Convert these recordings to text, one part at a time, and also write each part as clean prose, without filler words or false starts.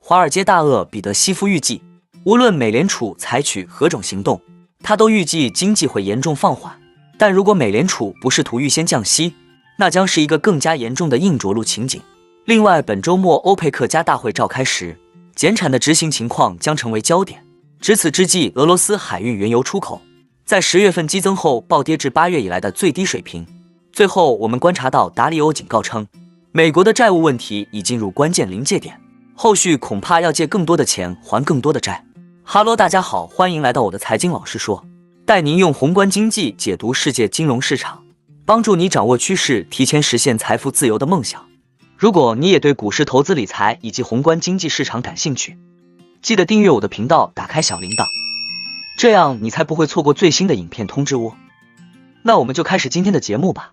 华尔街大鳄彼得·西夫预计，无论美联储采取何种行动，他都预计经济会严重放缓。但如果美联储不试图预先降息，那将是一个更加严重的硬着陆情景。另外，本周末欧佩克加大会召开时，减产的执行情况将成为焦点。值此之际，俄罗斯海运原油出口在10月份激增后暴跌至8月以来的最低水平。最后，我们观察到达里欧警告称，美国的债务问题已进入关键临界点，后续恐怕要借更多的钱还更多的债。哈喽，大家好，欢迎来到我的财经老师说，带您用宏观经济解读世界金融市场，帮助你掌握趋势，提前实现财富自由的梦想。如果你也对股市投资理财以及宏观经济市场感兴趣，记得订阅我的频道，打开小铃铛，这样你才不会错过最新的影片通知哦。那我们就开始今天的节目吧。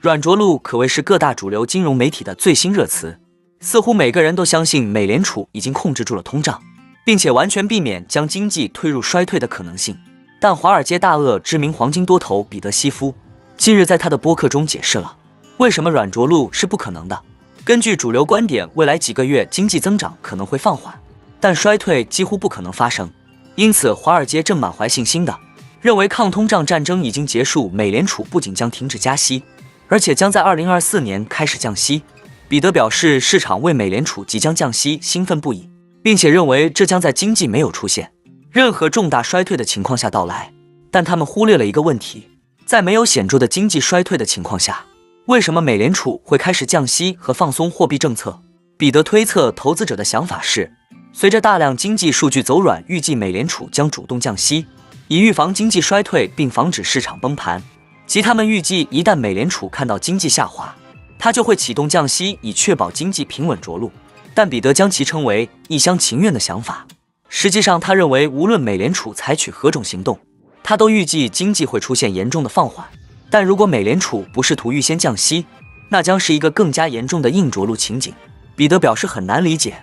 软着陆可谓是各大主流金融媒体的最新热词，似乎每个人都相信美联储已经控制住了通胀，并且完全避免将经济推入衰退的可能性。但华尔街大鳄知名黄金多头彼得·西夫近日在他的播客中解释了为什么软着陆是不可能的。根据主流观点，未来几个月经济增长可能会放缓，但衰退几乎不可能发生。因此，华尔街正满怀信心的认为抗通胀战争已经结束，美联储不仅将停止加息，而且将在2024年开始降息。彼得表示，市场为美联储即将降息兴奋不已，并且认为这将在经济没有出现任何重大衰退的情况下到来。但他们忽略了一个问题，在没有显著的经济衰退的情况下，为什么美联储会开始降息和放松货币政策？彼得推测，投资者的想法是，随着大量经济数据走软，预计美联储将主动降息，以预防经济衰退并防止市场崩盘。即他们预计，一旦美联储看到经济下滑，它就会启动降息，以确保经济平稳着陆。但彼得将其称为一厢情愿的想法。实际上，他认为无论美联储采取何种行动，他都预计经济会出现严重的放缓。但如果美联储不试图预先降息，那将是一个更加严重的硬着陆情景。彼得表示很难理解，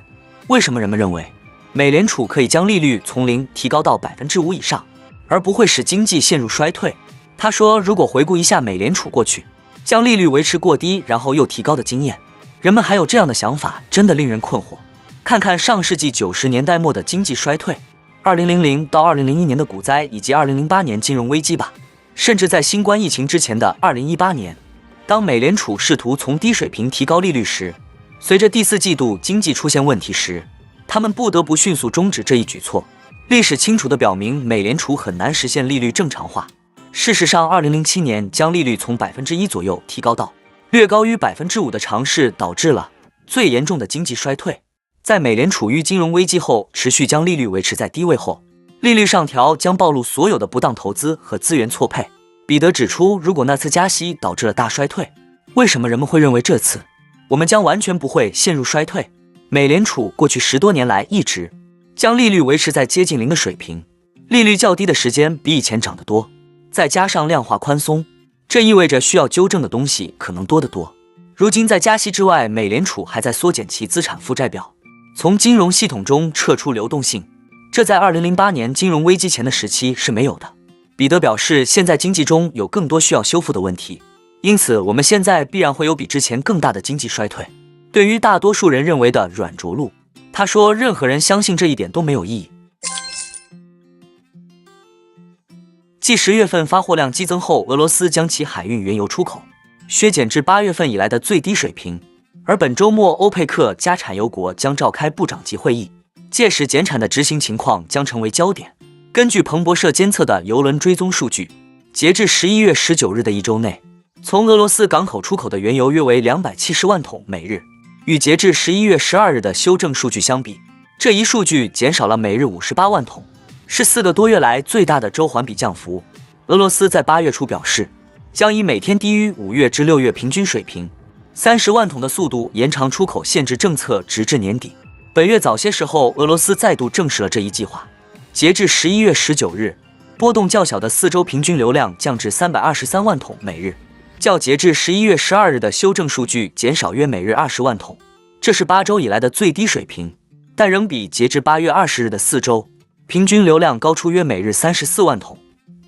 为什么人们认为美联储可以将利率从0提高到5%以上，而不会使经济陷入衰退。他说，如果回顾一下美联储过去将利率维持过低然后又提高的经验，人们还有这样的想法，真的令人困惑。看看上世纪90年代末的经济衰退，2000到2001年的股灾，以及2008年金融危机吧。甚至在新冠疫情之前的2018年，当美联储试图从低水平提高利率时，随着第4季度经济出现问题时，他们不得不迅速终止这一举措。历史清楚地表明，美联储很难实现利率正常化。事实上，2007年将利率从1%左右提高到略高于5%的尝试，导致了最严重的经济衰退。在美联储于金融危机后持续将利率维持在低位后，利率上调将暴露所有的不当投资和资源错配。彼得指出，如果那次加息导致了大衰退，为什么人们会认为这次我们将完全不会陷入衰退？美联储过去10多年来一直将利率维持在接近0的水平，利率较低的时间比以前涨得多，再加上量化宽松，这意味着需要纠正的东西可能多得多。如今在加息之外，美联储还在缩减其资产负债表，从金融系统中撤出流动性，这在2008年金融危机前的时期是没有的。彼得表示，现在经济中有更多需要修复的问题，因此我们现在必然会有比之前更大的经济衰退。对于大多数人认为的软着陆，他说，任何人相信这一点都没有意义。继10月份发货量激增后，俄罗斯将其海运原油出口削减至8月份以来的最低水平。而本周末，欧佩克加产油国将召开部长级会议，届时减产的执行情况将成为焦点。根据彭博社监测的油轮追踪数据，截至11月19日的一周内，从俄罗斯港口出口的原油约为270万桶每日，与截至11月12日的修正数据相比，这一数据减少了每日58万桶，是4个多月来最大的周环比降幅。俄罗斯在8月初表示，将以每天低于5月至6月平均水平30万桶的速度延长出口限制政策直至年底。本月早些时候，俄罗斯再度证实了这一计划。截至11月19日，波动较小的4周平均流量降至323万桶每日，较截至11月12日的修正数据减少约每日20万桶，这是8周以来的最低水平，但仍比截至8月20日的4周平均流量高出约每日34万桶。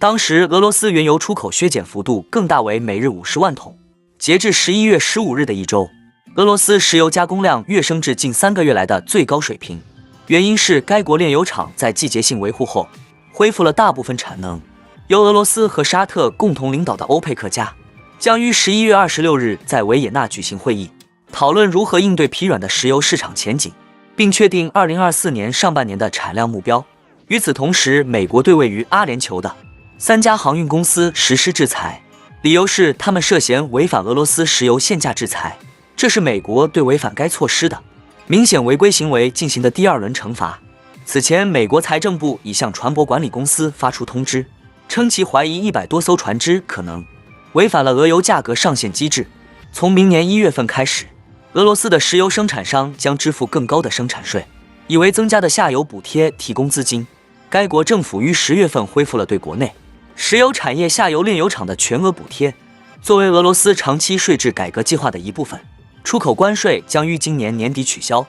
当时俄罗斯原油出口削减幅度更大为每日50万桶。截至11月15日的一周，俄罗斯石油加工量跃升至近3个月来的最高水平，原因是该国炼油厂在季节性维护后恢复了大部分产能。由俄罗斯和沙特共同领导的欧佩克加将于11月26日在维也纳举行会议，讨论如何应对疲软的石油市场前景，并确定2024年上半年的产量目标。与此同时，美国对位于阿联酋的3家航运公司实施制裁，理由是他们涉嫌违反俄罗斯石油限价制裁，这是美国对违反该措施的明显违规行为进行的第2轮惩罚。此前，美国财政部已向船舶管理公司发出通知，称其怀疑100多艘船只可能违反了俄油价格上限机制。从明年1月份开始，俄罗斯的石油生产商将支付更高的生产税，以为增加的下游补贴提供资金。该国政府于10月份恢复了对国内石油产业下游炼油厂的全额补贴，作为俄罗斯长期税制改革计划的一部分，出口关税将于今年年底取消。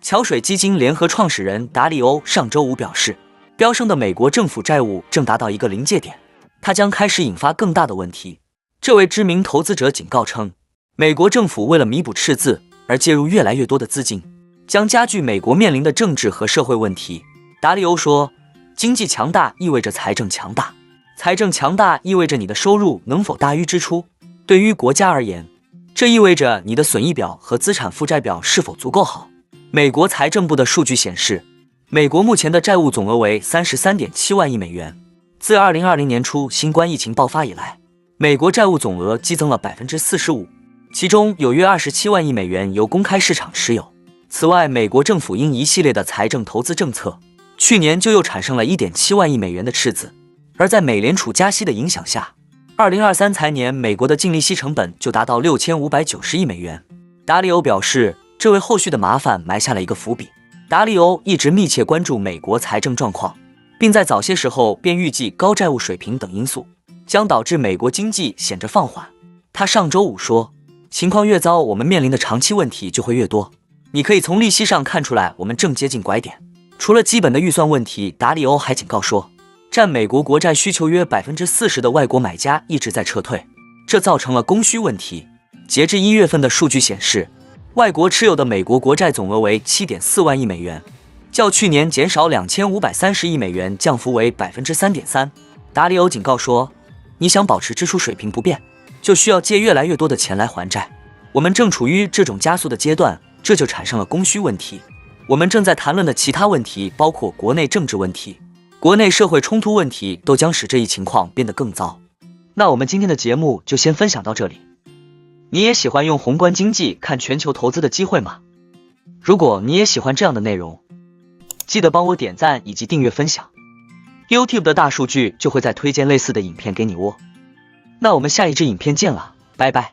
桥水基金联合创始人达里欧上周五表示，飙升的美国政府债务正达到一个临界点，它将开始引发更大的问题。这位知名投资者警告称，美国政府为了弥补赤字而介入越来越多的资金，将加剧美国面临的政治和社会问题。达里欧说，经济强大意味着财政强大，财政强大意味着你的收入能否大于支出。对于国家而言，这意味着你的损益表和资产负债表是否足够好。美国财政部的数据显示，美国目前的债务总额为 33.7 万亿美元。自2020年初新冠疫情爆发以来，美国债务总额激增了 45%， 其中有约27万亿美元由公开市场持有。此外，美国政府因一系列的财政投资政策，去年就又产生了 1.7 万亿美元的赤字。而在美联储加息的影响下，2023财年美国的净利息成本就达到6590亿美元。达里欧表示，这为后续的麻烦埋下了一个伏笔。达里欧一直密切关注美国财政状况，并在早些时候便预计高债务水平等因素将导致美国经济显着放缓。他上周五说，情况越糟，我们面临的长期问题就会越多。你可以从利息上看出来，我们正接近拐点。除了基本的预算问题，达里欧还警告说，占美国国债需求约 40% 的外国买家一直在撤退，这造成了供需问题。截至1月份的数据显示，外国持有的美国国债总额为 7.4 万亿美元，较去年减少2530亿美元，降幅为 3.3%。 达里欧警告说，你想保持支出水平不变，就需要借越来越多的钱来还债。我们正处于这种加速的阶段，这就产生了供需问题。我们正在谈论的其他问题包括国内政治问题、国内社会冲突问题，都将使这一情况变得更糟。那我们今天的节目就先分享到这里。你也喜欢用宏观经济看全球投资的机会吗？如果你也喜欢这样的内容，记得帮我点赞以及订阅分享， YouTube 的大数据就会再推荐类似的影片给你哦。那我们下一支影片见了，拜拜。